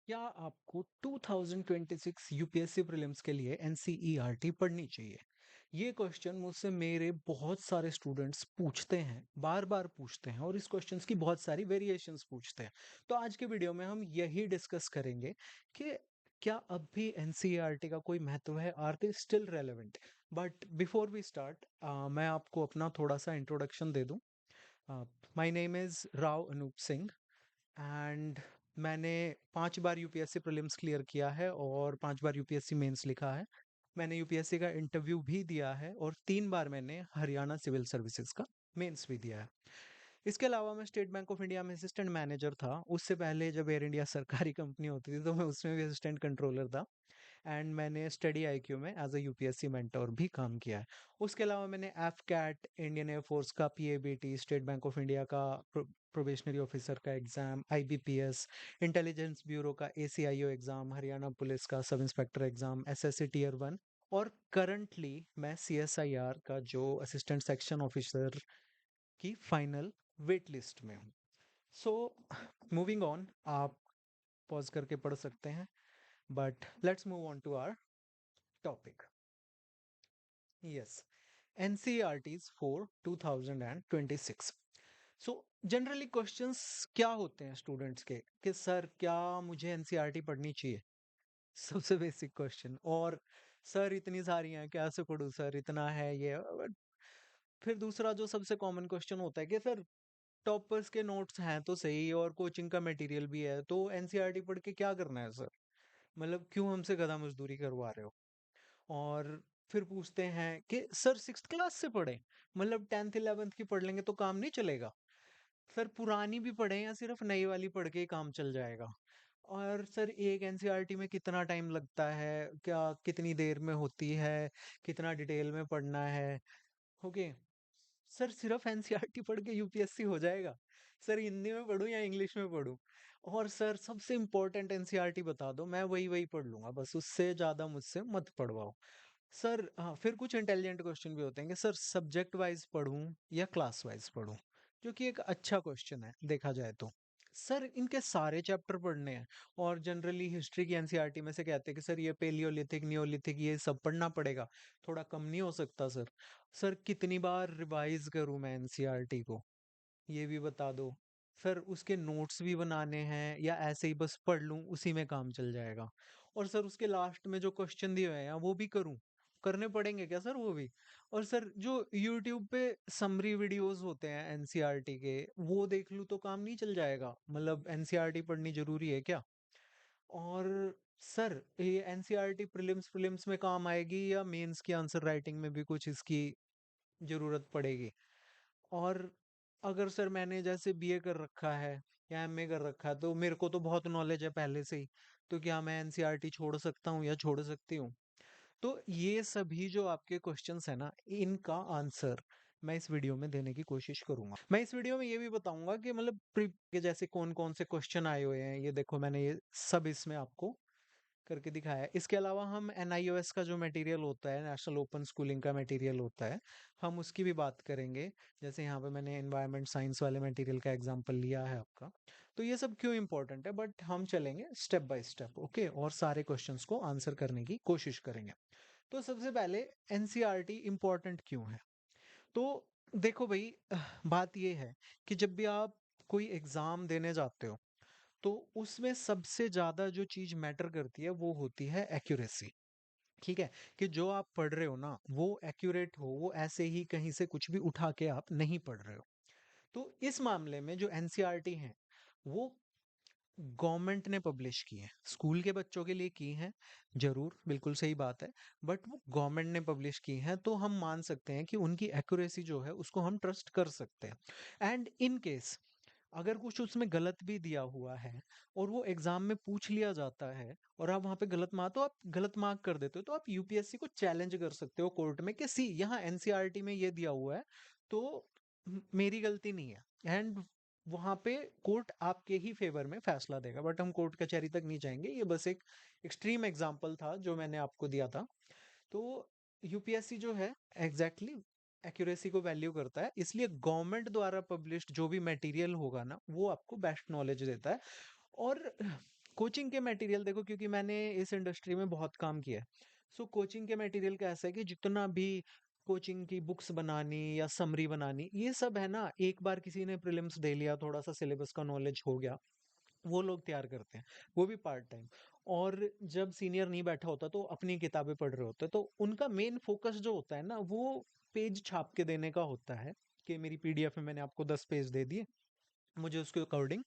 क्या आपको 2026 UPSC prelims के लिए एनसीईआरटी पढ़नी चाहिए? ये क्वेश्चन मुझसे मेरे बहुत सारे स्टूडेंट्स पूछते हैं, बार बार पूछते हैं, और इस क्वेश्चंस की बहुत सारी वेरिएशंस पूछते हैं। तो आज के वीडियो में हम यही डिस्कस करेंगे कि क्या अब भी एनसीईआरटी का कोई महत्व है, are they still relevant? But before we start, मैं आपको अपना थोड़ा सा इंट्रोडक्शन दे दूं। My name is Rao Anoop Singh, and मैंने 5 बार यूपीएससी प्रीलिम्स क्लियर किया है और 5 बार यूपीएससी मेंस लिखा है। मैंने यूपीएससी का इंटरव्यू भी दिया है और 3 बार मैंने हरियाणा सिविल सर्विसेज का मेंस भी दिया है। इसके अलावा मैं स्टेट बैंक ऑफ इंडिया में असिस्टेंट मैनेजर था। उससे पहले जब एयर इंडिया सरकारी कंपनी होती थी तो मैं उसमें भी असिस्टेंट कंट्रोलर था। एंड मैंने स्टडी आईक्यू में एज अ यूपीएससी मेंटोर भी काम किया है। उसके अलावा मैंने एफ कैट, इंडियन एयरफोर्स का PABT, state bank of India का प्रोबेशनरी ऑफिसर का एग्जाम, आईबीपीएस, इंटेलिजेंस ब्यूरो का एसीआईओ एग्जाम, हरियाणा पुलिस का sub inspector exam, SSC tier 1, और करंटली मैं सीएसआईआर का जो असिस्टेंट सेक्शन ऑफिसर की फाइनल वेट लिस्ट में हूँ। सो मूविंग ऑन, आप पॉज करके पढ़ सकते हैं, but let's move on to our topic. Yes, NCERTs for 2026। So generally questions क्या होते हैं स्टूडेंट्स के कि सर क्या मुझे एनसीईआरटी पढ़नी चाहिए? सबसे बेसिक क्वेश्चन। और सर इतनी सारी हैं, कैसे पढूं सर, इतना है ये। But फिर दूसरा जो सबसे कॉमन क्वेश्चन होता है कि सर टॉपर्स के नोट्स हैं तो सही और कोचिंग का मटेरियल भी है, तो एनसीईआरटी पढ़ के क्या करना है सर? मतलब क्यों हमसे गधा मजदूरी करवा रहे हो? और फिर पूछते हैं कि सर सिक्स्थ क्लास से पढ़े, मतलब 10th 11th की पढ़ लेंगे तो काम नहीं चलेगा? सर पुरानी भी पढ़े या सिर्फ नई वाली पढ़ के ही काम चल जाएगा? और सर एक एनसीईआरटी में कितना टाइम लगता है, क्या कितनी देर में होती है, कितना डिटेल में पढ़ना है? ओके सर, सिर्फ एनसीईआरटी पढ़ के यूपीएससी हो जाएगा? सर हिंदी में पढूं या इंग्लिश में पढूं? और सर सबसे इम्पोर्टेंट एनसीईआरटी बता दो, मैं वही वही पढ़ लूंगा, बस उससे ज्यादा मुझसे मत पढ़वाओ। सर हाँ, फिर कुछ इंटेलिजेंट क्वेश्चन भी होते हैं कि सर सब्जेक्ट वाइज पढूं या क्लास वाइज पढूं, जो कि एक अच्छा क्वेश्चन है देखा जाए तो। सर इनके सारे चैप्टर पढ़ने हैं, और जनरली हिस्ट्री की एनसीईआरटी में से कहते हैं कि सर ये पेलियोलिथिक, नियोलिथिक, ये सब पढ़ना पड़ेगा, थोड़ा कम नहीं हो सकता सर? सर कितनी बार रिवाइज करूं मैं एनसीईआरटी को, ये भी बता दो। सर उसके नोट्स भी बनाने हैं या ऐसे ही बस पढ़ लूं, उसी में काम चल जाएगा? और सर उसके लास्ट में जो क्वेश्चन दिए हुए हैं वो भी करूं, करने पड़ेंगे क्या सर वो भी? और सर जो यूट्यूब पे समरी वीडियोस होते हैं एनसीईआरटी के, वो देख लूं तो काम नहीं चल जाएगा? मतलब एनसीईआरटी पढ़नी जरूरी है क्या? और सर ये एनसीईआरटी प्रीलिम्स प्रीलिम्स में काम आएगी या मेंस की आंसर राइटिंग में भी कुछ इसकी जरूरत पड़ेगी? और अगर सर मैंने जैसे बीए कर रखा है या एमए कर रखा है तो मेरे को तो बहुत नॉलेज है पहले से ही, तो क्या मैं एनसीईआरटी छोड़ सकता हूँ या छोड़ सकती हूँ? तो ये सभी जो आपके क्वेश्चंस है ना, इनका आंसर मैं इस वीडियो में देने की कोशिश करूंगा। मैं इस वीडियो में ये भी बताऊंगा कि मतलब प्री के जैसे कौन कौन से क्वेश्चन आए हुए हैं, ये देखो मैंने ये सब इसमें आपको करके दिखाया है। इसके अलावा हम एनआईओएस का जो मटेरियल होता है, नेशनल ओपन स्कूलिंग का मटेरियल होता है, हम उसकी भी बात करेंगे। जैसे यहाँ पे मैंने एनवायरनमेंट साइंस वाले मटेरियल का एग्जांपल लिया है आपका। तो ये सब क्यों इंपॉर्टेंट है, बट हम चलेंगे स्टेप बाय स्टेप, ओके, और सारे क्वेश्चंस को आंसर करने की कोशिश करेंगे। तो सबसे पहले एनसीईआरटी इम्पोर्टेंट क्यों है? तो देखो भाई, बात ये है कि जब भी आप कोई एग्जाम देने जाते हो तो उसमें सबसे ज्यादा जो चीज मैटर करती है वो होती है एक्यूरेसी। ठीक है, कि जो आप पढ़ रहे हो ना वो एक्यूरेट हो, वो ऐसे ही कहीं से कुछ भी उठा के आप नहीं पढ़ रहे हो। तो इस मामले में जो एनसीईआरटी है वो गवर्नमेंट ने पब्लिश की है, स्कूल के बच्चों के लिए की है, जरूर बिल्कुल सही बात है, बट वो गवर्नमेंट ने पब्लिश की है तो हम मान सकते हैं कि उनकी एक्यूरेसी जो है उसको हम ट्रस्ट कर सकते हैं। एंड इन केस अगर कुछ उसमें गलत भी दिया हुआ है और वो एग्जाम में पूछ लिया जाता है और आप वहां पे गलत मार्क, तो आप गलत मार्क कर देते हो, तो आप यूपीएससी को चैलेंज कर सकते हो कोर्ट में कि सी यहाँ एनसीईआरटी में ये दिया हुआ है, तो मेरी गलती नहीं है। एंड वहां पे कोर्ट आपके ही फेवर में फैसला देगा, बट हम कोर्ट कचहरी तक नहीं जाएंगे, ये बस एक एक्सट्रीम एग्जांपल था जो मैंने आपको दिया था। तो यूपीएससी जो है एग्जैक्टली एक्यूरेसी को वैल्यू करता है, इसलिए गवर्नमेंट द्वारा पब्लिश्ड जो भी मटेरियल होगा ना वो आपको बेस्ट नॉलेज देता है। और कोचिंग के मटेरियल देखो, क्योंकि मैंने इस इंडस्ट्री में बहुत काम किया है। सो कोचिंग के मटेरियल का ऐसा है कि जितना भी कोचिंग की बुक्स बनानी या समरी बनानी, ये सब है ना, एक बार किसी ने प्रीलिम्स दे लिया, थोड़ा सा सिलेबस का नॉलेज हो गया, वो लोग तैयार करते हैं, वो भी पार्ट टाइम। और जब सीनियर नहीं बैठा होता तो अपनी किताबें पढ़ रहे होते हैं, तो उनका मेन फोकस जो होता है ना, वो पेज छाप के देने का होता है कि मेरी पीडीएफ में मैंने आपको 10 पेज दे दिए, मुझे उसके अकॉर्डिंग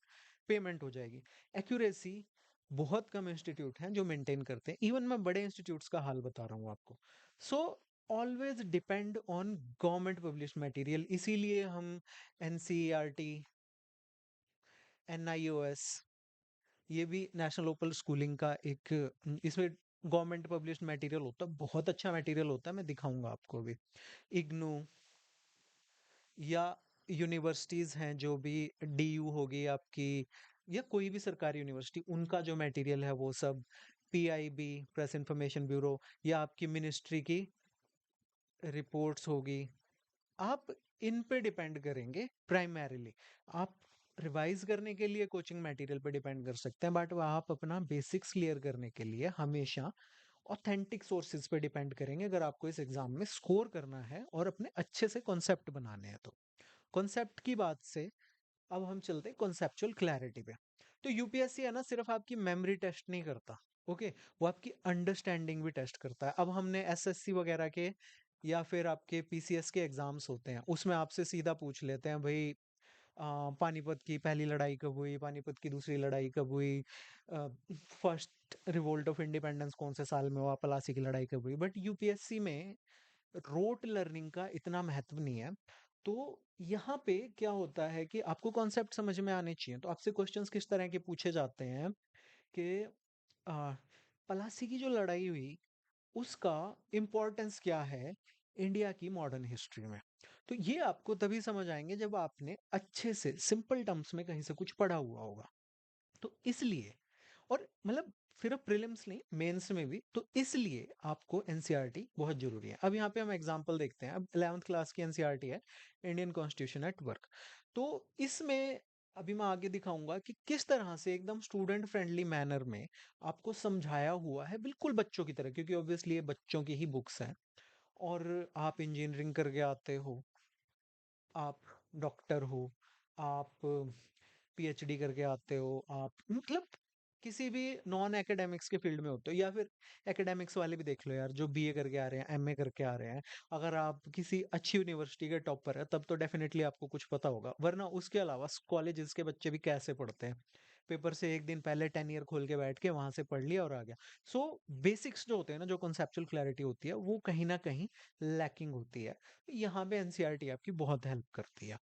पेमेंट हो जाएगी। एक्यूरेसी बहुत कम इंस्टीट्यूट हैं जो मेंटेन करते हैं, इवन मैं बड़े इंस्टीट्यूट्स का हाल बता रहा हूँ आपको। So always depend on government publish material, इसीलिए हम एनसीईआरटी, एनआईओएस, ये भी नेशनल ओपन स्कूलिंग का एक इसमें गवर्नमेंट पब्लिश्ड मटेरियल होता है, बहुत अच्छा मटेरियल होता है, मैं दिखाऊंगा आपको अभी। इग्नू या यूनिवर्सिटीज हैं जो भी, डीयू होगी आपकी, या कोई भी सरकारी यूनिवर्सिटी, उनका जो मटेरियल है वो सब, पीआईबी प्रेस इंफॉर्मेशन ब्यूरो, या आपकी मिनिस्ट्री की रिपोर्ट्स होगी, आप इन पे डिपेंड करेंगे प्राइमरीली। आप रिवाइज करने के लिए कोचिंग मटेरियल पे डिपेंड कर सकते हैं, बट आप अपना बेसिक्स क्लियर करने के लिए हमेशा ऑथेंटिक सोर्सेज पे डिपेंड करेंगे, अगर आपको इस एग्जाम में स्कोर करना है और अपने अच्छे से कॉन्सेप्ट बनाने हैं तो। कॉन्सेप्ट की बात से अब हम चलते हैं कॉन्सेप्चुअल क्लैरिटी पे। तो यूपीएससी है ना, सिर्फ आपकी मेमोरी टेस्ट नहीं करता, ओके, वो आपकी अंडरस्टैंडिंग भी टेस्ट करता है। अब हमने एसएससी वगैरह के या फिर आपके पीसीएस के एग्जाम्स होते हैं, उसमें आपसे सीधा पूछ लेते हैं भाई, पानीपत की पहली लड़ाई कब हुई, पानीपत की दूसरी लड़ाई कब हुई, फर्स्ट रिवोल्ट ऑफ इंडिपेंडेंस कौन से साल में हुआ, पलासी की लड़ाई कब हुई। बट यूपीएससी में रोट लर्निंग का इतना महत्व नहीं है। तो यहाँ पे क्या होता है कि आपको कॉन्सेप्ट समझ में आने चाहिए, तो आपसे क्वेश्चंस किस तरह के पूछे जाते हैं कि आ, पलासी की जो लड़ाई हुई, उसका इम्पोर्टेंस क्या है इंडिया की मॉडर्न हिस्ट्री में। तो ये आपको तभी समझ आएंगे जब आपने अच्छे से सिंपल टर्म्स में कहीं से कुछ पढ़ा हुआ होगा। तो इसलिए, और मतलब सिर्फ प्रीलिम्स नहीं, मेंस में भी, तो इसलिए आपको एनसीईआरटी बहुत जरूरी है। अब यहाँ पे हम एग्जांपल देखते हैं। अब 11th क्लास की एनसीईआरटी है, इंडियन कॉन्स्टिट्यूशन एट वर्क। तो इसमें अभी मैं आगे दिखाऊंगा कि किस तरह से एकदम स्टूडेंट फ्रेंडली मैनर में आपको समझाया हुआ है, बिल्कुल बच्चों की तरह, क्योंकि ऑब्वियसली ये बच्चों की ही बुक्स हैं। और आप इंजीनियरिंग करके आते हो, आप डॉक्टर हो, आप पीएचडी करके आते हो, आप मतलब किसी भी नॉन एकेडमिक्स के फील्ड में होते हो, या फिर एकेडमिक्स वाले भी देख लो यार, जो बीए करके आ रहे हैं, एमए करके आ रहे हैं, अगर आप किसी अच्छी यूनिवर्सिटी के टॉपर है तब तो डेफिनेटली आपको कुछ पता होगा, वरना उसके अलावा कॉलेजेस के बच्चे भी कैसे पढ़ते हैं, पेपर से एक दिन पहले 10 ईयर खोल के बैठ के वहां से पढ़ लिया और आ गया। सो बेसिक्स जो होते हैं ना, जो कॉन्सेप्चुअल क्लैरिटी होती है, वो कहीं ना कहीं लैकिंग होती है। यहाँ पे एनसीईआरटी आपकी बहुत हेल्प करती है,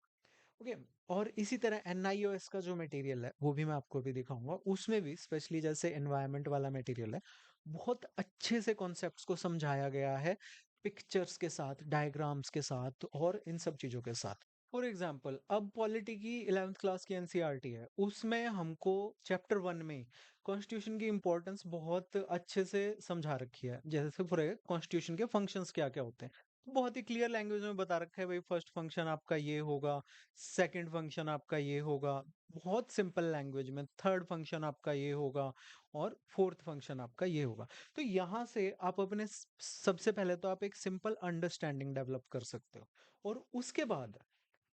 ओके। और इसी तरह एनआईओएस का जो मटेरियल है वो भी मैं आपको भी दिखाऊंगा, उसमें भी स्पेशली जैसे एनवायरनमेंट वाला मटेरियल है, बहुत अच्छे से कॉन्सेप्ट्स को समझाया गया है, पिक्चर्स के साथ, डायग्राम्स के साथ, और इन सब चीजों के साथ। फॉर एग्जाम्पल, अब पॉलिटी की 11th क्लास की एनसीईआरटी है, उसमें हमको चैप्टर 1 में कॉन्स्टिट्यूशन की इंपॉर्टेंस बहुत अच्छे से समझा रखी है। जैसे फॉर कॉन्स्टिट्यूशन के फंक्शंस क्या क्या होते हैं, बहुत ही क्लियर लैंग्वेज में बता रखा है भाई, फर्स्ट फंक्शन आपका ये होगा, सेकंड फंक्शन आपका ये होगा, बहुत सिंपल लैंग्वेज में, थर्ड फंक्शन आपका ये होगा, और फोर्थ फंक्शन आपका ये होगा। तो यहाँ से आप अपने सबसे पहले तो आप एक सिंपल अंडरस्टैंडिंग डेवलप कर सकते हो, और उसके बाद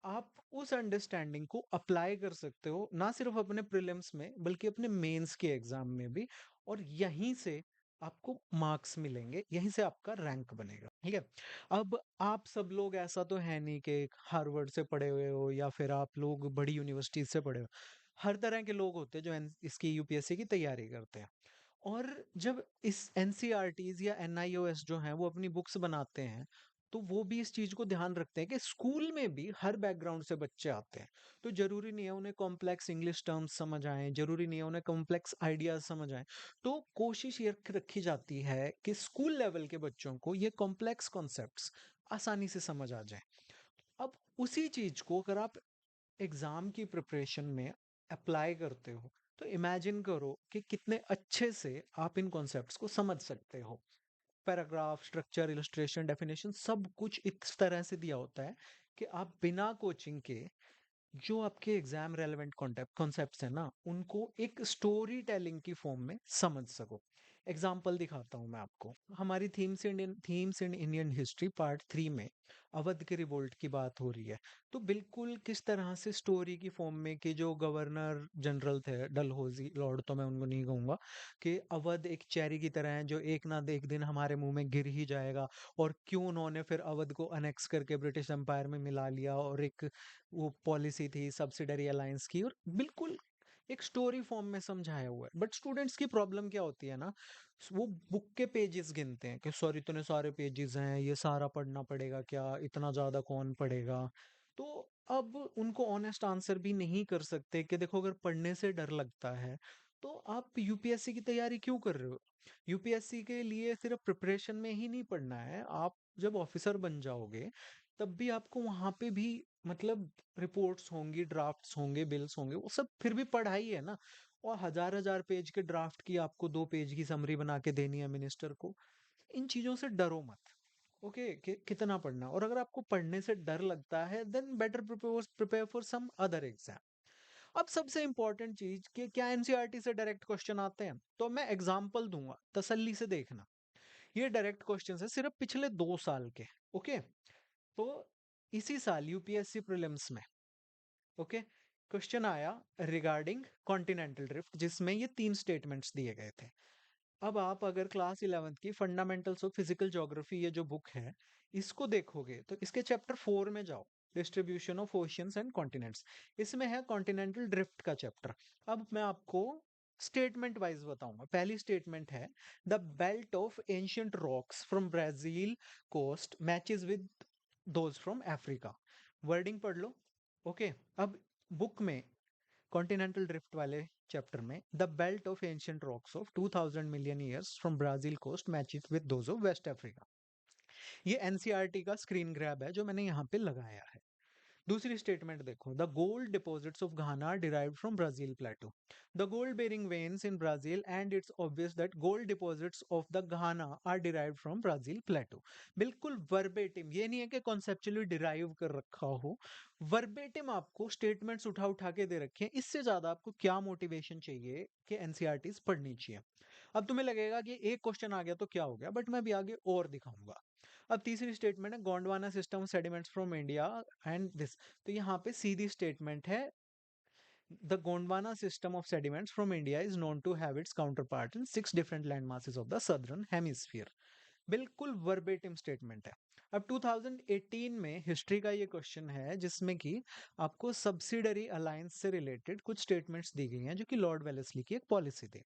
आप उस अंडरस्टैंडिंग को अप्लाई कर सकते हो, ना सिर्फ अपने प्रीलिम्स में बल्कि अपने मेंस के एग्जाम में भी, और यहीं से आपको मार्क्स मिलेंगे, यहीं से आपका रैंक बनेगा, ठीक है। अब आप सब लोग ऐसा तो है नहीं कि हार्वर्ड से पढ़े हुए हो या फिर आप लोग बड़ी यूनिवर्सिटीज से पढ़े हो। हर तरह के लोग होते हैं जो इसकी यूपीएससी की तैयारी करते हैं। और जब इस एनसीईआरटीज या एनआईओएस जो हैं वो अपनी बुक्स बनाते हैं, तो वो भी इस चीज को ध्यान रखते हैं कि स्कूल में भी हर बैकग्राउंड से बच्चे आते हैं। तो जरूरी नहीं है उन्हें कॉम्प्लेक्स इंग्लिश टर्म्स समझ आए, जरूरी नहीं है उन्हें कॉम्प्लेक्स आइडियाज समझ आए। तो कोशिश ये रखी जाती है कि स्कूल लेवल के बच्चों को ये कॉम्प्लेक्स कॉन्सेप्ट्स आसानी से समझ आ जाए। अब उसी चीज को अगर आप एग्जाम की प्रिपरेशन में अप्लाई करते हो, तो इमेजिन करो कि कितने अच्छे से आप इन कॉन्सेप्ट्स को समझ सकते हो। पैराग्राफ, स्ट्रक्चर, इलस्ट्रेशन, डेफिनेशन, सब कुछ इस तरह से दिया होता है कि आप बिना कोचिंग के जो आपके एग्जाम रेलेवेंट कॉन्सेप्ट्स है ना, उनको एक स्टोरी टेलिंग की फॉर्म में समझ सको। एग्जाम्पल दिखाता हूँ मैं आपको। हमारी themes in Indian history part 3 में अवध के रिवोल्ट की बात हो रही है। तो बिल्कुल किस तरह से स्टोरी की फॉर्म में कि जो गवर्नर जनरल थे डलहौजी लॉर्ड, तो मैं उनको नहीं कहूंगा, कि अवध एक चेरी की तरह है जो एक ना एक दिन हमारे मुंह में गिर ही जाएगा, और क्यों उन्होंने फिर अवध को अनेक्स करके ब्रिटिश एम्पायर में मिला लिया, और एक वो पॉलिसी थी सब्सिडरी अलायंस की, और बिल्कुल एक स्टोरी फॉर्म में समझाया हुआ है। बट स्टूडेंट्स की प्रॉब्लम क्या होती है ना, वो बुक के पेजेस गिनते हैं कि सॉरी इतने सारे पेजेस हैं, ये सारा पढ़ना पड़ेगा क्या, इतना ज्यादा कौन पढ़ेगा। तो अब उनको ऑनेस्ट आंसर भी नहीं कर सकते कि देखो अगर पढ़ने से डर लगता है तो आप यूपीएससी की तैयारी क्यों कर रहे हो। यूपीएससी के लिए सिर्फ प्रिपरेशन में ही नहीं पढ़ना है, आप जब ऑफिसर बन जाओगे तब भी आपको वहां पे भी मतलब रिपोर्ट्स होंगी, ड्राफ्ट्स होंगे, बिल्स होंगे, वो सब फिर भी पढ़ाई है ना। और हजार हजार पेज के ड्राफ्ट की आपको 2 पेज की समरी बना के देनी है मिनिस्टर को। इन चीजों से डरो मत। ओके, कितना पढ़ना, और अगर आपको पढ़ने से डर लगता है then better prepare for some other exam. अब सबसे इंपॉर्टेंट चीज कि क्या एनसीईआरटी से डायरेक्ट क्वेश्चन आते हैं, तो मैं एग्जांपल दूंगा, तसल्ली से देखना। ये डायरेक्ट क्वेश्चन है सिर्फ पिछले 2 साल के। ओके, तो इसी साल यूपीएससी प्रीलिम्स में, ओके, क्वेश्चन आया रिगार्डिंग कॉन्टिनेंटल ड्रिफ्ट, जिसमें ये 3 स्टेटमेंट्स दिए गए थे। अब आप अगर क्लास 11th की फंडामेंटल्स ऑफ फिजिकल ज्योग्राफी ये जो बुक है इसको देखोगे तो इसके चैप्टर 4 में जाओ, distribution of oceans and continents, इसमें है कॉन्टिनेंटल ड्रिफ्ट का चैप्टर। अब मैं आपको स्टेटमेंट वाइज बताऊंगा। पहली स्टेटमेंट है the belt of ancient rocks from Brazil coast matches with those from Africa. Wording पढ़ लो। ओके, अब बुक में कॉन्टिनेंटल ड्रिफ्ट वाले चैप्टर में the belt of ancient rocks of 2000 million years from Brazil coast matches with those of west Africa. ये NCERT का screen grab है जो मैंने यहाँ पे लगाया है। दूसरी स्टेटमेंट देखो, the gold deposits of Ghana are derived from Brazil plateau. The gold bearing veins in Brazil and it's obvious that gold deposits of the Ghana are derived from Brazil plateau. बिल्कुल verbatim, ये नहीं है कि conceptually derive कर रखा हो, verbatim आपको statements उठा उठा के दे रखे हैं। इससे ज्यादा आपको क्या मोटिवेशन चाहिए कि एनसीईआरटीज पढ़नी चाहिए। अब तुम्हें लगेगा कि एक क्वेश्चन आ गया तो क्या हो गया, बट मैं अभी आगे और दिखाऊंगा। अब तीसरी स्टेटमेंट है Gondwana system sediments from India and this. तो यहाँ पे सीधी स्टेटमेंट है the Gondwana system of sediments from India is known to have its counterpart in 6 different land masses of the southern hemisphere. बिल्कुल वर्बेटिम स्टेटमेंट है। अब 2018 में हिस्ट्री का ये क्वेश्चन है जिसमें कि आपको सब्सिडरी अलायंस से रिलेटेड कुछ स्टेटमेंट्स दी गई हैं जो कि लॉर्ड वेलेस्ली की एक पॉलिसी थी।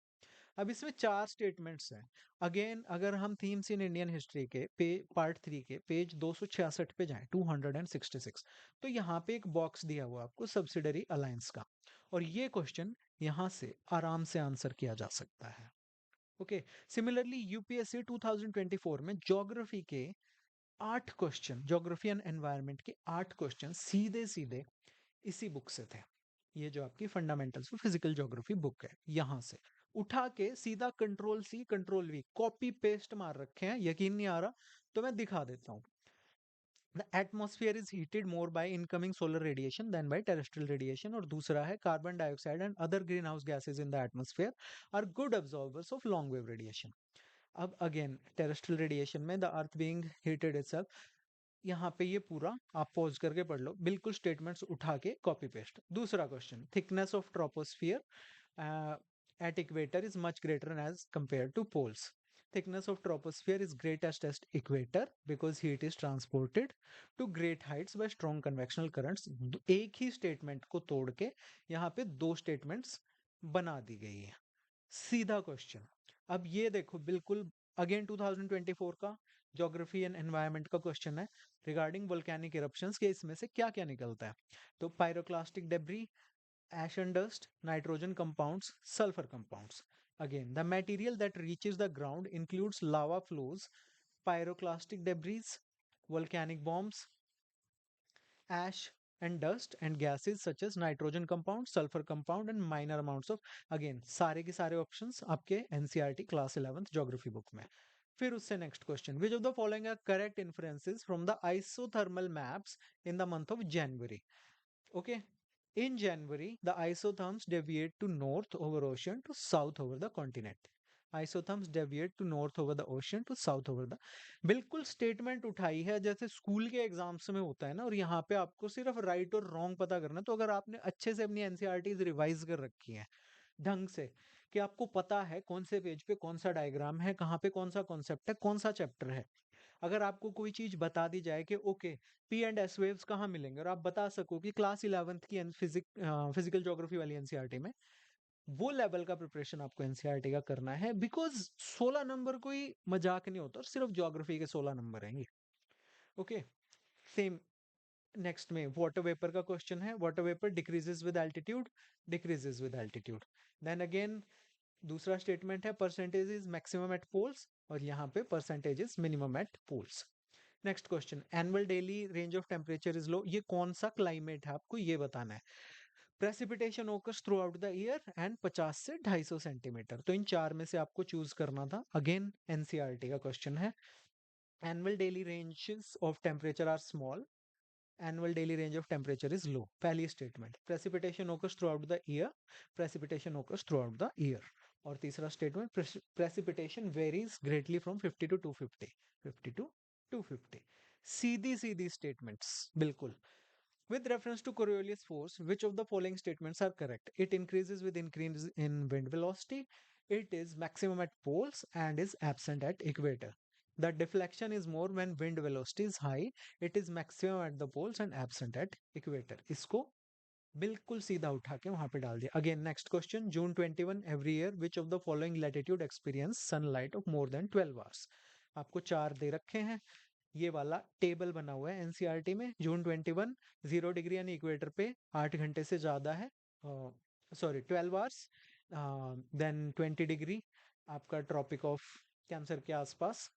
अब इसमें 4 स्टेटमेंट्स हैं। अगेन अगर हम थीम्स इन इंडियन हिस्ट्री के पार्ट 3 के पेज 266 पे जाएं, 266, तो यहाँ पे एक बॉक्स दिया हुआ है आपको सब्सिडरी अलायंस का, और ये क्वेश्चन यहाँ से आराम से आंसर किया जा सकता है। ओके, सिमिलरली यूपीएससी 2024 में ज्योग्राफी के 8 क्वेश्चन, ज्योग्राफी एंड एनवायरनमेंट के 8 क्वेश्चन सीधे सीधे इसी बुक से थे। ये जो आपकी fundamentals of physical geography book है, यहां से उठा के सीधा control C control V copy paste मार रखे हैं। यकीन नहीं आ रहा तो मैं दिखा देता हूं। The atmosphere is heated more by incoming solar radiation than by terrestrial radiation, और दूसरा है carbon dioxide and other green house gases in the atmosphere are good absorbers of long wave radiation. अब अगेन टेरेस्ट्रियल रेडिएशन में the earth being heated itself, यहाँ पे ये पूरा आप पॉज करके पढ़ लो, बिल्कुल स्टेटमेंट्स उठा के कॉपी पेस्ट। दूसरा question, thickness of troposphere at equator is much greater as compared to poles. Thickness of troposphere is greatest at equator because heat is transported to great heights by strong convectional currents. एक ही statement को तोड़ के यहाँ पे 2 statements बना दी गई है। सीधा क्वेश्चन। अब ये देखो बिल्कुल अगेन 2024 का ज्योग्राफी एंड एनवायरनमेंट का क्वेश्चन है रिगार्डिंग वोल्केनिक इरप्शंस के, इसमें से क्या क्या निकलता है। तो pyroclastic debris, ash and dust, nitrogen compounds, sulfur compounds. Again, the material that reaches the ground includes lava flows, pyroclastic debris, volcanic bombs, ash and dust, and gases such as nitrogen compound, sulfur compound, and minor amounts of, again सारे के सारे options आपके NCERT class 11th geography book में। फिर उससे next question, which of the following are correct influences from the isothermal maps in the month of January. Okay, In January, the isotherms deviate to north over ocean to south over the continent. Isotherms deviate to north over the ocean to south over the, बिल्कुल statement उठाई है जैसे school के exams में होता है ना, और यहाँ पे आपको सिर्फ राइट और रॉन्ग पता करना है। तो अगर आपने अच्छे से अपनी एनसीईआरटीज रिवाइज कर रखी है ढंग से, कि आपको पता है कौन से पेज पे कौन सा डायग्राम है, कहाँ पे कौन सा कॉन्सेप्ट है, कौन सा चैप्टर है, अगर आपको कोई चीज बता दी जाए कि okay P and S waves कहाँ मिलेंगे, और आप बता सको कि क्लास 11th की फिजिकल ज्योग्राफी वाली एनसीईआरटी में, वो लेवल का प्रिपरेशन आपको एनसीईआरटी का करना है। बिकॉज 16 नंबर कोई मजाक नहीं होता, और सिर्फ ज्योग्राफी के 16 नंबर हैं ये। ओके, सेम नेक्स्ट में वाटर वेपर का क्वेश्चन है। Water vapour decreases with altitude, decreases with altitude. Then again दूसरा स्टेटमेंट है percentage is maximum at poles, और यहाँ पे percentage is minimum at poles. Next question, annual daily range of temperature is low, ये कौन सा climate है आपको ये बताना है। Precipitation occurs throughout the year and 50 से 250 सेंटीमीटर। तो इन चार में से आपको चूज करना था। अगेन एनसीईआरटी का क्वेश्चन है। Annual daily ranges of temperature are small, annual daily range of temperature is low. पहली statement, precipitation occurs throughout the year, precipitation occurs throughout the year. और तीसरा statement, precipitation varies greatly from 50 to 250, 50 to 250। सीधी सीधी statements बिल्कुल। With reference to Coriolis force, which of the following statements are correct? It increases with increase in wind velocity. It is maximum at poles and is absent at equator. The deflection is more when wind velocity is high. It is maximum at the poles and absent at equator. इसको बिल्कुल सीधा उठा के वहां पे डाल दिया। Again next question, June 21 every year which of the following latitude experience sunlight of more than 12 hours. आपको चार दे रखे हैं, ये वाला टेबल बना हुआ है एनसीईआरटी में। जून 21 0 डिग्री यानी इक्वेटर पे 8 घंटे से ज्यादा है, सॉरी 12 आवर्स। देन 20 डिग्री आपका ट्रॉपिक ऑफ कैंसर के आसपास,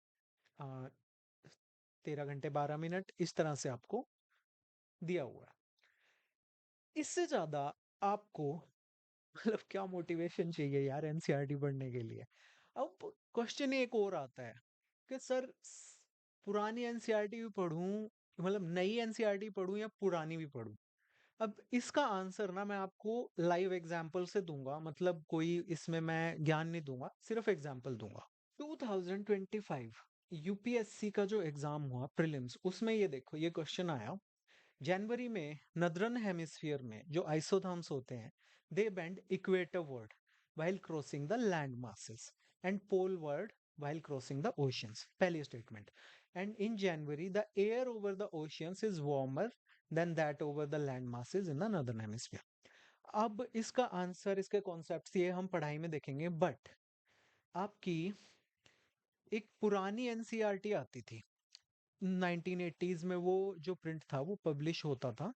13 घंटे 12 मिनट, इस तरह से आपको दिया हुआ है। इससे ज्यादा आपको मतलब क्या मोटिवेशन चाहिए यार एनसीईआरटी पढ़ने के लिए। अब क्वेश्चन एक और आता है कि सर पुरानी एनसीईआरटी भी पढूं, मतलब नई एनसीईआरटी पढूं या पुरानी भी पढूं। अब इसका आंसर ना मैं आपको लाइव एग्जांपल से दूंगा, मतलब कोई इसमें मैं ज्ञान नहीं दूंगा, सिर्फ एग्जांपल दूंगा। 2025 यूपीएससी का जो एग्जाम हुआ प्रीलिम्स, उसमें ये देखो ये क्वेश्चन आया। जनवरी में नदरन हेमिस्फीयर में जो आइसोथर्म्स होते हैं, they bend equatorward while crossing the land masses and poleward while crossing the oceans. पहली statement. And in January, the air over the oceans is warmer than that over the land masses in the northern hemisphere. अब इसका answer, इसके concept ये हम पढ़ाई में देखेंगे, but आपकी एक पुरानी एनसीईआरटी आती थी 1980s में, वो जो प्रिंट था वो पब्लिश होता था,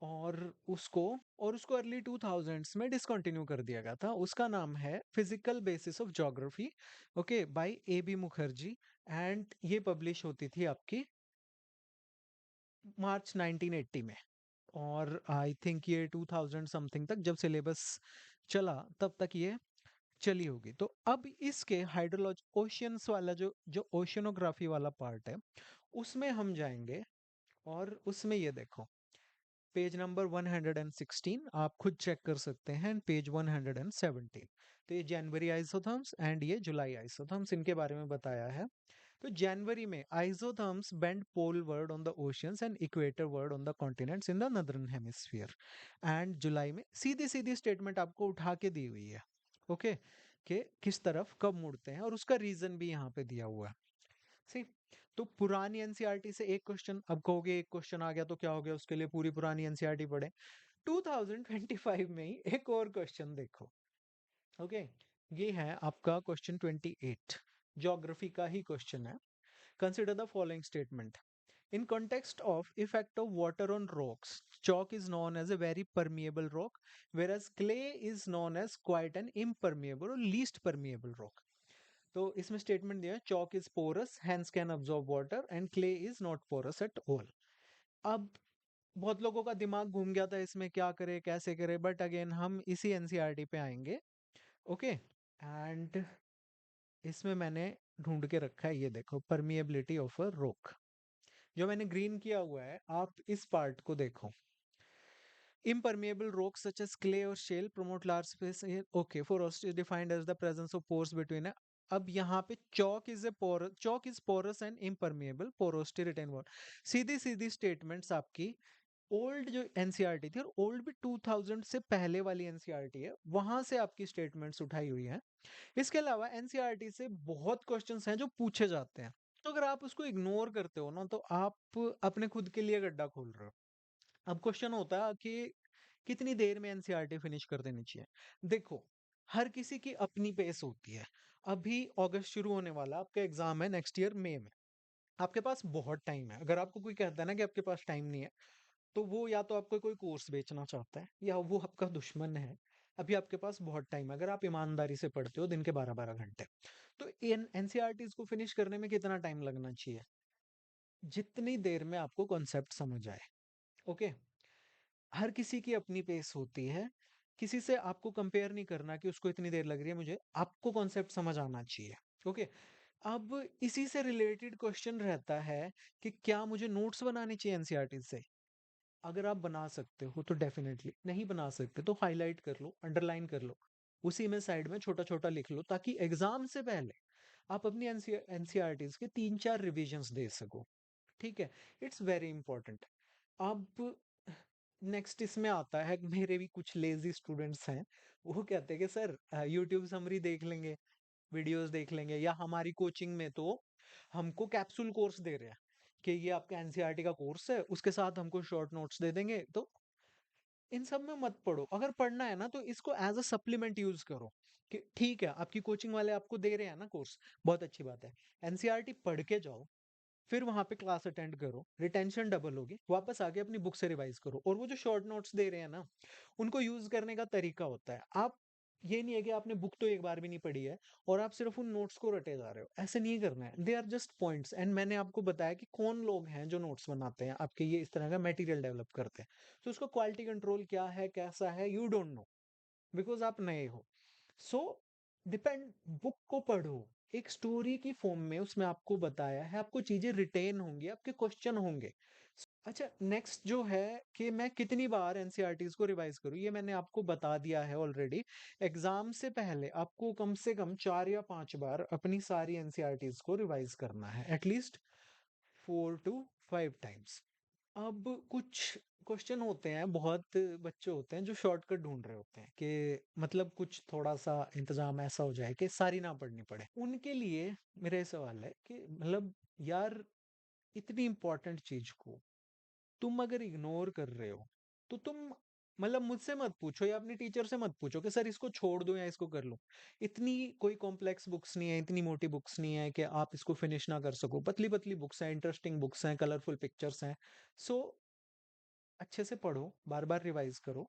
और उसको अर्ली 2000s में डिसकंटिन्यू कर दिया गया था। उसका नाम है physical basis of geography, okay, by A B Mukherjee. And ये पब्लिश होती थी आपकी मार्च 1980 में, और आई थिंक ये 2000 समथिंग तक जब सिलेबस चला तब तक ये चली होगी। तो अब इसके हाइड्रोलॉजी ओशियंस वाला जो जो ओशियनोग्राफी वाला पार्ट है, उसमें हम जाएंगे, और उसमें ये देखो पेज नंबर 116 आप खुद चेक कर सकते हैं, पेज 117। तो ये जनवरी आइसोथर्म्स एंड ये जुलाई आइसोथर्म्स, इनके बारे में बताया है। तो जनवरी में isotherms bend poleward on the oceans and equatorward on the continents in the northern hemisphere. And जुलाई में सीधी सीधी स्टेटमेंट आपको उठा के दी हुई है, ओके, कि किस तरफ कब मुड़ते हैं, और उसका रीजन भी यहाँ पे दिया हुआ है। सी, तो पुरानी एनसीईआरटी से एक क्वेश्चन, अब कहोगे एक क्वेश्चन आ गया तो क्या हो गया, उसके लिए पूरी पुरानी एनसीईआरटी पढ़े। 2025 में ही एक और क्वेश्चन देखो, ओके, ये है आपका क्वेश्चन 28, ज्योग्राफी का ही क्वेश्चन है। Consider the following statement. In context of effect of water on rocks, chalk is known as a very permeable rock, whereas clay is known as quite an impermeable or least permeable rock. तो इसमें statement दिया है, chalk is porous, hence can absorb water, and clay is not porous at all. अब बहुत लोगों का दिमाग घूम गया था इसमें, क्या करे कैसे करे, बट अगेन हम इसी एनसीईआरटी पे आएंगे, ओके। एंड इसमें मैंने ढूंढ के रखा है, ये देखो परमिएबिलिटी ऑफ अ रॉक, जो मैंने ग्रीन किया हुआ है, आप इस पार्ट को देखो। Impermeable rocks such as clay or shale promote large space. Okay, porosity is defined as the presence of pores between. अब यहाँ पे chalk is porous and impermeable, porosity retain wall. सीधी सीधी स्टेटमेंट्स आपकी ओल्ड जो NCERT थी, और old भी 2000 से पहले वाली एनसीईआरटी है, वहां से आपकी स्टेटमेंट्स उठाई हुई है। इसके अलावा एनसीईआरटी से बहुत क्वेश्चंस हैं जो पूछे जाते हैं, तो अगर आप उसको इग्नोर करते हो ना, तो आप अपने खुद के लिए गड्ढा खोल रहे हो। अब क्वेश्चन होता है कि कितनी देर में एनसीईआरटी फिनिश कर देनी चाहिए। देखो, हर किसी की अपनी पेस होती है। अभी अगस्त शुरू होने वाला, आपका एग्जाम है नेक्स्ट ईयर मई में, आपके पास बहुत टाइम है। अगर आपको कोई कहता है ना कि आपके पास टाइम नहीं है, तो वो या तो आपको कोई कोर्स बेचना चाहता है, या वो आपका दुश्मन है। अभी आपके पास बहुत टाइम है, अगर आप ईमानदारी से पढ़ते हो दिन के 12-12 घंटे, तो इन एनसीईआरटीज को फिनिश करने में कितना टाइम लगना चाहिए? जितनी देर में आपको कॉन्सेप्ट समझ आए। ओके, हर किसी की अपनी पेस होती है। किसी से आपको कंपेयर नहीं करना कि उसको इतनी देर लग रही है, मुझे आपको कॉन्सेप्ट समझ आना चाहिए। ओके, अब इसी से रिलेटेड क्वेश्चन रहता है कि क्या मुझे नोट्स बनाने चाहिए एनसीईआरटी से? अगर आप बना सकते हो तो डेफिनेटली, नहीं बना सकते तो हाईलाइट कर लो, अंडरलाइन कर लो, उसी में साइड में छोटा छोटा लिख लो, ताकि एग्जाम से पहले आप अपनी एनसीईआरटीज के 3-4 रिविजन्स दे सको। ठीक है, इट्स वेरी इंपॉर्टेंट। अब नेक्स्ट इसमें आता है, मेरे भी कुछ लेजी स्टूडेंट्स हैं, वो कहते हैं कि सर यूट्यूब समरी देख लेंगे, वीडियोस देख लेंगे, या हमारी कोचिंग में तो हमको कैप्सूल कोर्स दे रहे हैं कि ये आपका एनसीईआरटी का कोर्स है, उसके साथ हमको शॉर्ट नोट्स दे देंगे। तो इन सब में मत पढ़ो। अगर पढ़ना है ना, तो इसको एज अ सप्लीमेंट यूज करो, कि ठीक है आपकी कोचिंग वाले आपको दे रहे हैं ना कोर्स, बहुत अच्छी बात है, एनसीईआरटी पढ़ के जाओ, फिर वहां पे क्लास अटेंड करो, रिटेंशन डबल होगी, वापस आके अपनी बुक से रिवाइज करो। और वो जो शॉर्ट नोट्स दे रहे हैं ना, उनको यूज करने का तरीका होता है। आप, ये नहीं है कि आपने बुक तो एक बार भी नहीं पढ़ी है और आप सिर्फ उन नोट्स को रटे जा रहे हो, ऐसे नहीं करना है। They are just points, and मैंने आपको बताया कि कौन लोग हैं जो नोट्स बनाते हैं आपके, ये इस तरह का मटेरियल डेवलप करते हैं। तो उसका क्वालिटी कंट्रोल क्या है, कैसा है, यू डोंट नो, बिकॉज आप नए हो। सो डिपेंड, बुक को पढ़ो एक स्टोरी की फॉर्म में, उसमें आपको बताया है, आपको चीजें रिटेन होंगी, आपके क्वेश्चन होंगे। अच्छा, नेक्स्ट जो है कि मैं कितनी बार एनसीईआरटीज को रिवाइज करूं, ये मैंने आपको बता दिया है ऑलरेडी। एग्जाम से पहले आपको कम से कम 4 या 5 बार अपनी सारी एनसीईआरटीज को रिवाइज करना है, एटलीस्ट 4 to 5 टाइम्स। अब कुछ क्वेश्चन होते हैं, बहुत बच्चे होते हैं जो शॉर्टकट ढूंढ रहे होते हैं कि मतलब कुछ थोड़ा सा इंतजाम ऐसा हो जाए कि सारी ना पढ़नी पड़े। उनके लिए मेरा ये सवाल है कि मतलब यार, इतनी इंपॉर्टेंट चीज को तुम अगर इग्नोर कर रहे हो, तो तुम मतलब मुझसे मत पूछो या अपने टीचर से मत पूछो कि सर इसको छोड़ दो या इसको कर लो। इतनी कोई कॉम्प्लेक्स बुक्स नहीं है, इतनी मोटी बुक्स नहीं है कि आप इसको फिनिश ना कर सको। पतली पतली बुक्स हैं, इंटरेस्टिंग बुक्स हैं, कलरफुल पिक्चर्स हैं। सो अच्छे से पढ़ो, बार बार रिवाइज करो,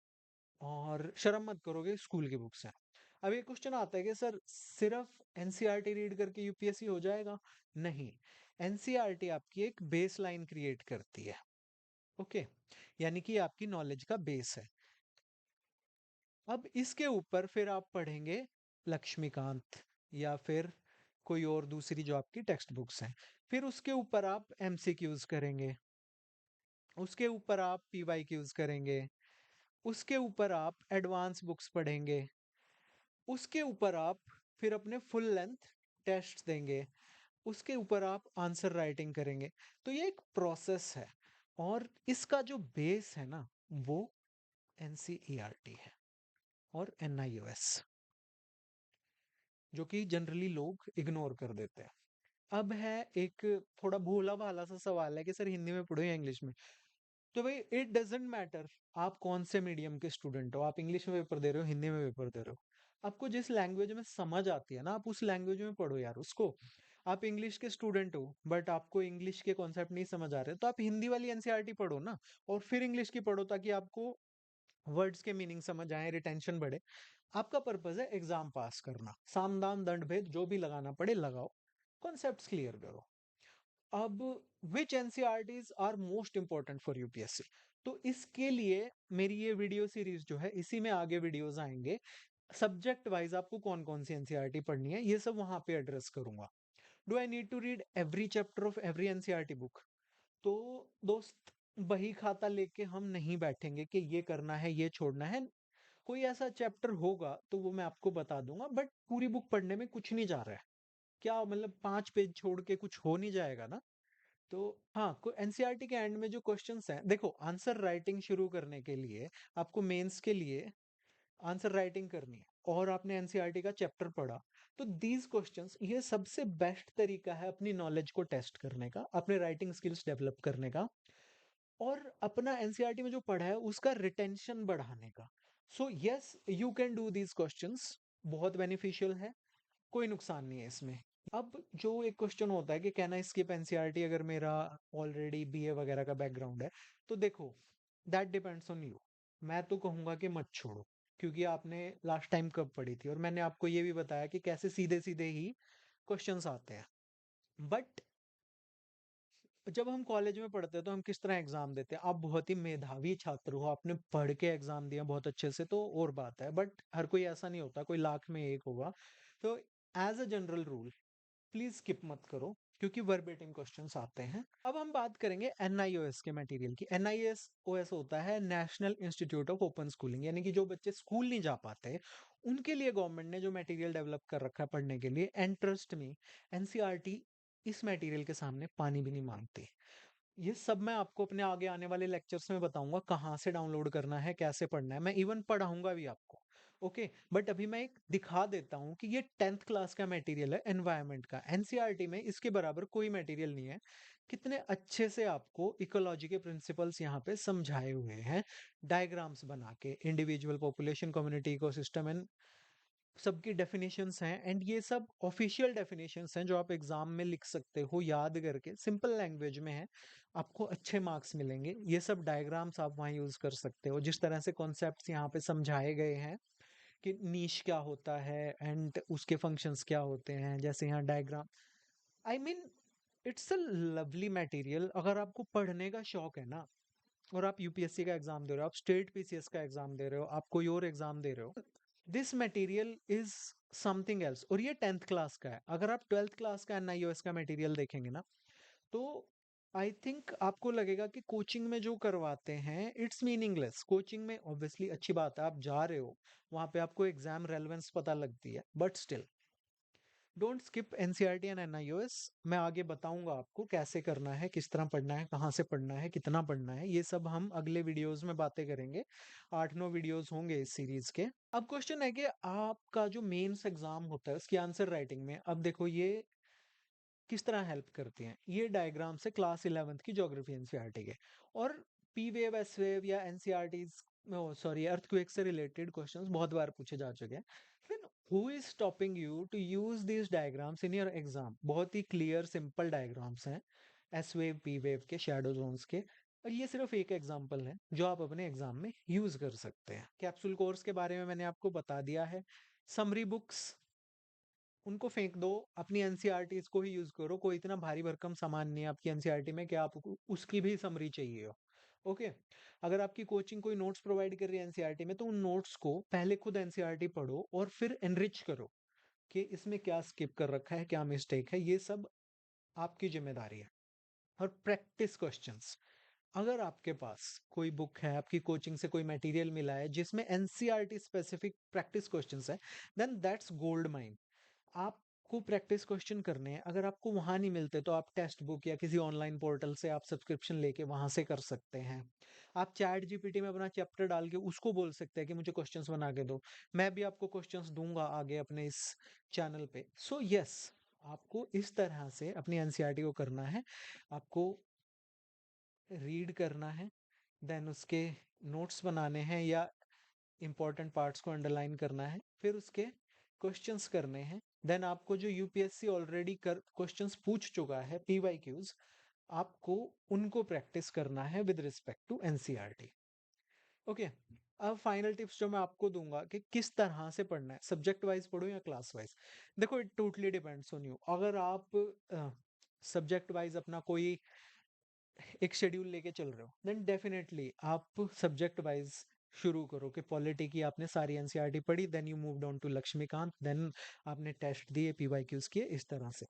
और शर्म मत करोगे, स्कूल की बुक्स हैं। अब ये क्वेश्चन आता है कि सर सिर्फ एनसीईआरटी रीड करके यूपीएससी हो जाएगा? नहीं, एनसीईआरटी आपकी एक बेस लाइन क्रिएट करती है। ओके, यानी कि आपकी नॉलेज का बेस है। अब इसके ऊपर फिर आप पढ़ेंगे लक्ष्मीकांत, या फिर कोई और दूसरी जो आपकी टेक्स्ट बुक्स हैं। फिर उसके ऊपर आप एमसीक्यूज करेंगे, उसके ऊपर आप पीवाईक्यूज करेंगे, उसके ऊपर आप एडवांस बुक्स पढ़ेंगे, उसके ऊपर आप फिर अपने फुल लेंथ टेस्ट देंगे, उसके ऊपर आप आंसर राइटिंग करेंगे। तो ये एक प्रोसेस है, और इसका जो बेस है ना, वो एनसीईआरटी है और एनआईओएस, जो कि जनरली लोग इग्नोर कर देते हैं। अब है एक थोड़ा भोला भाला सा सवाल है कि सर हिंदी में पढ़ो या इंग्लिश में? तो भाई इट डजेंट मैटर आप कौन से मीडियम के स्टूडेंट हो, आप इंग्लिश में पेपर दे रहे हो, हिंदी में पेपर दे रहे हो, आपको जिस लैंग्वेज में समझ आती है ना, आप उस लैंग्वेज में पढ़ो यार उसको। आप इंग्लिश के स्टूडेंट हो बट आपको इंग्लिश के कॉन्सेप्ट नहीं समझ आ रहे, तो आप हिंदी वाली एनसीईआरटी पढ़ो ना, और फिर इंग्लिश की पढ़ो, ताकि आपको वर्ड्स के मीनिंग समझ आए, रिटेंशन बढ़े। आपका पर्पज है एग्जाम पास करना, साम दाम दंड भेद जो भी लगाना पड़े लगाओ, कॉन्सेप्ट्स क्लियर करो। अब which NCERTs are most important for UPSC, तो इसके लिए मेरी ये वीडियो सीरीज जो है, इसी में आगे वीडियोस आएंगे, सब्जेक्ट वाइज आपको कौन कौन सी एनसीईआरटी पढ़नी है, ये सब वहां पे एड्रेस करूंगा। Do I need to read every chapter of every NCERT book? तो दोस्त, बही खाता लेके हम नहीं बैठेंगे कि ये करना है, ये छोड़ना है। कोई ऐसा चैप्टर होगा तो वो मैं आपको बता दूंगा, बट पूरी बुक पढ़ने में कुछ नहीं जा रहा है। क्या मतलब 5 पेज छोड़ के कुछ हो नहीं जाएगा ना। तो हाँ, एनसीईआरटी के एंड में जो क्वेश्चंस हैं, देखो आंसर राइटिंग शुरू करने के लिए आपको मेंस के लिए आंसर राइटिंग करनी है और आपने एनसीईआरटी का चैप्टर पढ़ा, तो दीज क्वेश्चंस ये सबसे बेस्ट तरीका है अपनी नॉलेज को टेस्ट करने का, अपने राइटिंग स्किल्स डेवलप करने का और अपना एनसीईआरटी में जो पढ़ा है उसका रिटेंशन बढ़ाने का। So yes, you can do these questions, बहुत बेनिफिशियल है, कोई नुकसान नहीं है इसमें। अब जो एक क्वेश्चन होता है कि कैन आई स्किप एनसीईआरटी अगर मेरा ऑलरेडी बीए वगैरह का बैकग्राउंड है, तो देखो दैट डिपेंड्स ऑन यू। मैं तो कहूंगा कि मत छोड़ो, क्योंकि आपने लास्ट टाइम कब पढ़ी थी और मैंने आपको ये भी बताया कि कैसे सीधे सीधे ही क्वेश्चंस आते हैं। बट जब हम कॉलेज में पढ़ते हैं तो हम किस तरह एग्जाम देते हैं, आप बहुत ही मेधावी छात्र हो, आपने पढ़ के एग्जाम दिया बहुत अच्छे से तो और बात है, बट हर कोई ऐसा नहीं होता, कोई लाख में एक होगा। तो as a general rule please skip मत करो, क्योंकि वर्बेटिम क्वेश्चंस आते हैं। अब हम बात करेंगे एनआईओएस के मटेरियल की। एनआईओएस होता है national institute of open schooling, यानी कि जो बच्चे स्कूल नहीं जा पाते उनके लिए गवर्नमेंट ने जो मटेरियल डेवलप कर रखा है पढ़ने के लिए, एंड ट्रस्ट मी, एनसीईआरटी इस मटेरियल के सामने पानी भी नहीं मांगती। ये सब मैं आपको अपने आगे आने वाले लेक्चर्स में बताऊंगा, कहाँ से डाउनलोड करना है, कैसे पढ़ना है, मैं इवन पढ़ाऊंगा भी आपको। ओके, बट अभी मैं एक दिखा देता हूँ कि ये 10th क्लास का मटेरियल है एनवायरनमेंट का, एनसीईआरटी में इसके बराबर कोई मटेरियल नहीं है। कितने अच्छे से आपको इकोलॉजी के प्रिंसिपल्स यहाँ पे समझाए हुए हैं, डायग्राम्स बना के, individual, population, community, ecosystem and सबकी डेफिनेशंस हैं, एंड ये सब ऑफिशियल डेफिनेशंस हैं जो आप एग्जाम में लिख सकते हो याद करके, सिंपल लैंग्वेज में है, आपको अच्छे मार्क्स मिलेंगे। ये सब डायग्राम्स आप वहाँ यूज कर सकते हो, जिस तरह से कॉन्सेप्ट्स यहाँ पे समझाए गए हैं कि नीश क्या होता है एंड उसके फंक्शंस क्या होते हैं, जैसे यहाँ diagram. I mean it's a lovely material. अगर आपको पढ़ने का शौक है ना, और आप यूपीएससी का एग्जाम दे रहे हो, आप स्टेट पीसीएस का एग्जाम दे रहे हो, आप कोई और एग्जाम दे रहे हो, this material is something else. और ये 10th क्लास का है। अगर आप 12th क्लास का एनआईओएस का मटेरियल देखेंगे ना, तो आई थिंक आपको लगेगा कि कोचिंग में जो करवाते हैं इट्स मीनिंगलेस। कोचिंग में ऑब्वियसली अच्छी बात है, आप जा रहे हो, वहां पे आपको एग्जाम रेलेवेंस पता लगती है, but still don't skip NCERT and NIOS. मैं आगे बताऊंगा आपको कैसे करना है, किस तरह पढ़ना है, कहाँ से पढ़ना है, कितना पढ़ना है, ये सब हम अगले वीडियोस में बातें करेंगे। 8-9 वीडियोस होंगे इस सीरीज के। अब क्वेश्चन है कि आपका जो मेंस एग्जाम होता है उसकी आंसर राइटिंग में, अब देखो ये किस तरह हेल्प करती हैं। ये डायग्राम से क्लास 11th की ज्योग्राफी एनसीईआरटी के, और पी वेव, एस वेव या एनसीईआरटी सॉरी अर्थक्वेक से रिलेटेड क्वेश्चंस बहुत बार पूछे जा चुके हैं। Then who is stopping you to use this diagrams in your exam? बहुत ही क्लियर सिंपल डायग्राम्स हैं एस वेव, पी वेव के, शैडो जोन्स के, और ये सिर्फ एक एग्जाम्पल है जो आप अपने एग्जाम में यूज कर सकते हैं। कैप्सूल कोर्स के बारे में मैंने आपको बता दिया है। समरी बुक्स उनको फेंक दो, अपनी एनसीईआरटीज को ही यूज करो। कोई इतना भारी भरकम सामान नहीं है आपकी एनसीईआरटी में कि आपको उसकी भी समरी चाहिए हो। ओके, अगर आपकी कोचिंग कोई नोट्स प्रोवाइड कर रही है एनसीईआरटी में, तो उन नोट्स को पहले खुद एनसीईआरटी पढ़ो और फिर एनरिच करो कि इसमें क्या स्किप कर रखा है, क्या मिस्टेक है, ये सब आपकी जिम्मेदारी है। और प्रैक्टिस क्वेश्चंस, अगर आपके पास कोई बुक है, आपकी कोचिंग से कोई मटेरियल मिला है जिसमें एनसीईआरटी स्पेसिफिक प्रैक्टिस क्वेश्चंस है, देन दैट्स गोल्ड माइन। आपको प्रैक्टिस क्वेश्चन करने हैं, अगर आपको वहां नहीं मिलते तो आप टेक्स्ट बुक या किसी ऑनलाइन पोर्टल से आप सब्सक्रिप्शन लेके वहां से कर सकते हैं। आप चैट जीपीटी में अपना चैप्टर डाल के उसको बोल सकते हैं कि मुझे क्वेश्चंस बना के दो, मैं भी आपको क्वेश्चंस दूंगा आगे अपने इस चैनल पे। सो यस, आपको इस तरह से अपनी एनसीईआरटी को करना है। आपको रीड करना है, देन उसके नोट्स बनाने हैं या इंपॉर्टेंट पार्ट्स को अंडरलाइन करना है, फिर उसके क्वेश्चंस करने हैं। देन आपको जो यूपीएससी ऑलरेडी कर क्वेश्चंस पूछ चुका है, पीवाईक्यूज, आपको उनको प्रैक्टिस करना है with respect to NCERT. Okay, अब फाइनल टिप्स जो मैं आपको दूंगा कि किस तरह से पढ़ना है, सब्जेक्ट वाइज पढ़ो या क्लास वाइज। देखो it totally depends on you. अगर आप सब्जेक्ट वाइज अपना कोई एक शेड्यूल लेके चल रहे हो, देन डेफिनेटली आप सब्जेक्ट वाइज शुरू करो कि पॉलिटी की आपने सारी एनसीईआरटी पढ़ी, then you moved on to Laxmikanth, then आपने टेस्ट दिए, पीवाईक्यूज किए, इस तरह से।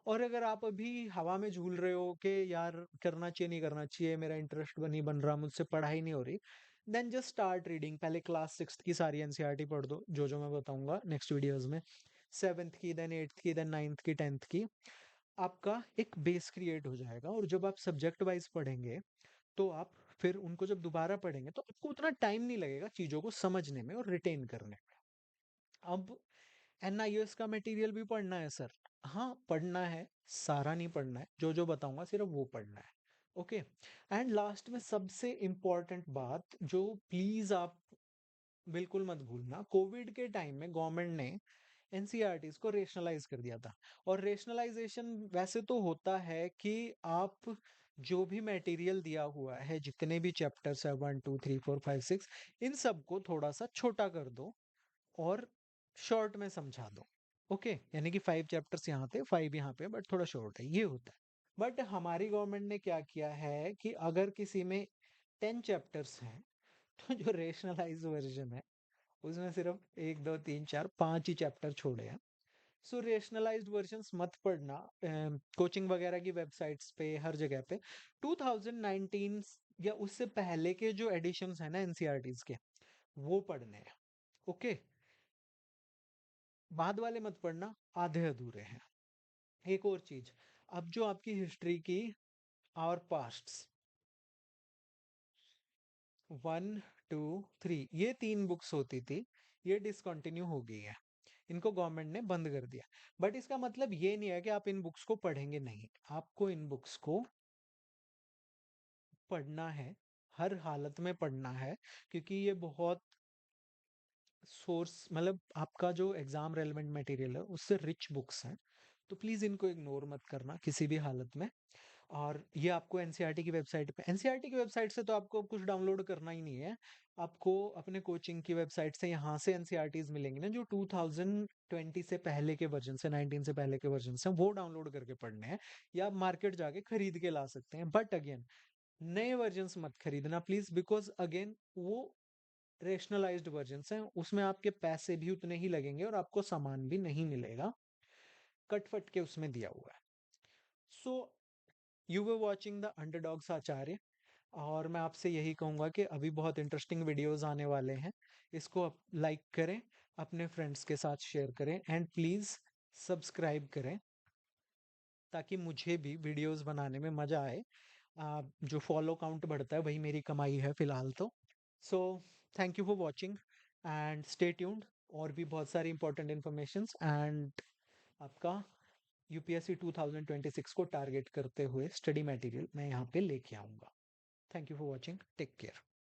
और अगर आप अभी हवा में झूल रहे हो कि यार करना चाहिए नहीं करना चाहिए, मेरा इंटरेस्ट नहीं बन रहा, मुझसे पढ़ाई नहीं हो रही, देन जस्ट स्टार्ट रीडिंग। पहले क्लास 6 की सारी एनसीईआरटी पढ़ दो, जो मैं बताऊंगा नेक्स्ट वीडियोस में, 7th की, देन 8th की, देन 9th की, 10th की। आपका एक बेस क्रिएट हो जाएगा, और जब आप सब्जेक्ट वाइज पढ़ेंगे तो आप फिर उनको जब दोबारा पढ़ेंगे तो आपको उतना टाइम नहीं लगेगा चीजों को समझने में और रिटेन करने में। अब एनआईएस का मटेरियल भी पढ़ना है सर, हाँ पढ़ना है, सारा नहीं पढ़ना है, जो जो बताऊंगा सिर्फ वो पढ़ना है। ओके। एंड लास्ट में सबसे इंपॉर्टेंट बात जो प्लीज आप बिल्कुल मत भूलना, कोविड के टाइम में गवर्नमेंट ने एनसीईआरटीज को रेशनलाइज कर दिया था। और रेशनलाइजेशन वैसे तो होता है कि आप जो भी मटेरियल दिया हुआ है, जितने भी चैप्टर्स है 1 2 3 4 5 6, इन सबको थोड़ा सा छोटा कर दो और शॉर्ट में समझा दो। ओके, यानी कि 5 चैप्टर्स यहाँ थे, 5 यहाँ पे, बट थोड़ा शॉर्ट है, ये होता है। बट हमारी गवर्नमेंट ने क्या किया है कि अगर किसी में 10 चैप्टर्स हैं तो जो रेशनलाइज वर्जन है उसमें सिर्फ 1 2 3 4 5 ही चैप्टर छोड़े हैं। सो रेशनलाइज्ड वर्जन्स मत पढ़ना, कोचिंग वगैरह की वेबसाइट्स पे, हर जगह पे 2019 या उससे पहले के जो एडिशंस है ना एनसीईआरटीज के, वो पढ़ने हैं। ओके, बाद वाले मत पढ़ना, आधे अधूरे हैं। एक और चीज, अब जो आपकी हिस्ट्री की आवर पास्ट्स 1 2 3, ये 3 बुक्स होती थी, ये डिसकंटिन्यू हो गई है, इनको गवर्नमेंट ने बंद कर दिया। बट इसका मतलब ये नहीं है कि आप इन बुक्स को पढ़ेंगे नहीं, आपको इन बुक्स को पढ़ना है, हर हालत में पढ़ना है, क्योंकि ये बहुत सोर्स, मतलब आपका जो एग्जाम रेलेवेंट मटेरियल है उससे रिच बुक्स हैं। तो प्लीज इनको इग्नोर मत करना किसी भी हालत में। और ये आपको एनसीईआरटी की वेबसाइट पे, एनसीईआरटी की वेबसाइट से तो आपको कुछ डाउनलोड करना ही नहीं है, आपको अपने कोचिंग की वेबसाइट से यहाँ से एनसीईआरटीज मिलेंगी ना, जो 2020 से पहले के वर्जन से, 19 से पहले के वर्जन से, वो डाउनलोड करके पढ़ने हैं, या आप मार्केट जाके खरीद के ला सकते हैं। बट अगेन, नए वर्जन्स मत खरीदना प्लीज, बिकॉज अगेन वो रेशनलाइज्ड वर्जन्स हैं, उसमें आपके पैसे भी उतने ही लगेंगे और आपको सामान भी नहीं मिलेगा, कटफट के उसमें दिया हुआ है। So you were watching the underdogs Acharya, और मैं आपसे यही कहूंगा कि अभी बहुत इंटरेस्टिंग वीडियोस आने वाले हैं, इसको लाइक करें, अपने फ्रेंड्स के साथ शेयर करें, एंड प्लीज सब्सक्राइब करें, ताकि मुझे भी वीडियोस बनाने में मजा आए। जो फॉलो काउंट बढ़ता है वही मेरी कमाई है फिलहाल तो। So thank you for watching and stay tuned, और भी बहुत सारी इंपॉर्टेंट इन्फॉर्मेशन एंड आपका यूपीएससी 2026 को टारगेट करते हुए स्टडी मटेरियल मैं यहाँ पे लेके आऊँगा। Thank you for watching, take care.